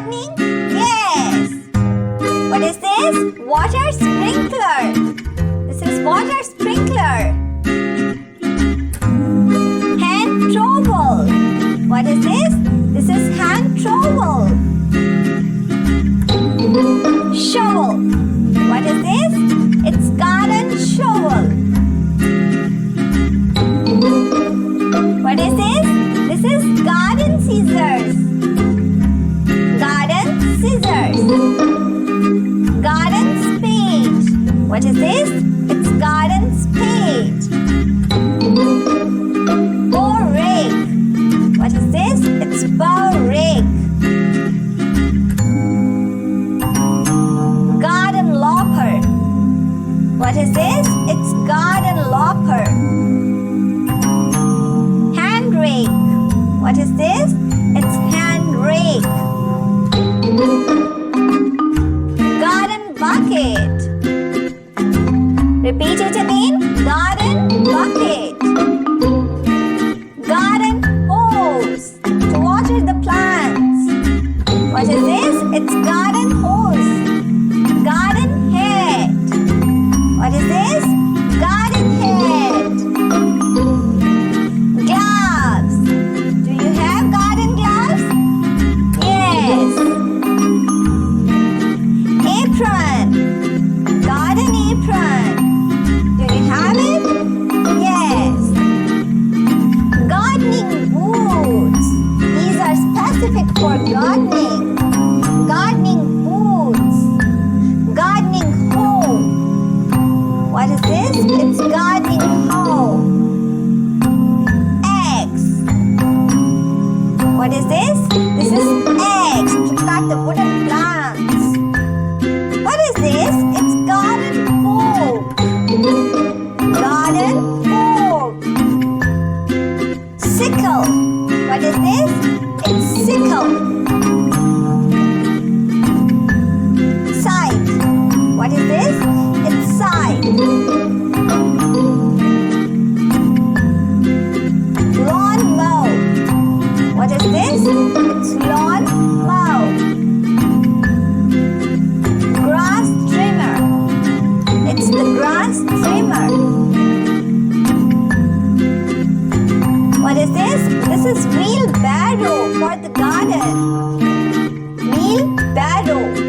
gardening? Yes. What is this? Water sprinkler. This is water sprinkler. Hand trowel. What is this? This is hand trowel. Shovel. What is this? It's garden shovel. What is this? This is garden scissors. Garden scissors. Garden spade. What is this? It's garden spade. Bow rake. What is this? It's bow rake. Garden lopper. What is this? It's garden lopper. Hand rake. What is this? It's hand rake. Garden bucket. Repeat it again. Garden bucket. Garden hose to water the plants. What is this? It's garden hose. Garden head. What is this? Garden head. Gloves. Do you have garden gloves? Yes. Apron. Garden apron. Do you have it? Yes. Gardening boots. These are specific for gardening. Gardening boots. Gardening hoe. What is this? It's gardening hoe. Axe. What is this? This is axe to cut the wooden planks. What is this? It's garden fork. Garden fork. Sickle. What is this? It's sickle. Scythe. What is this? It's scythe. Lawn mow. What is this? It's lawn mow. Grass trimmer. It's the grass trimmer. What is this? This is wheelbarrow for the garden. Wheelbarrow.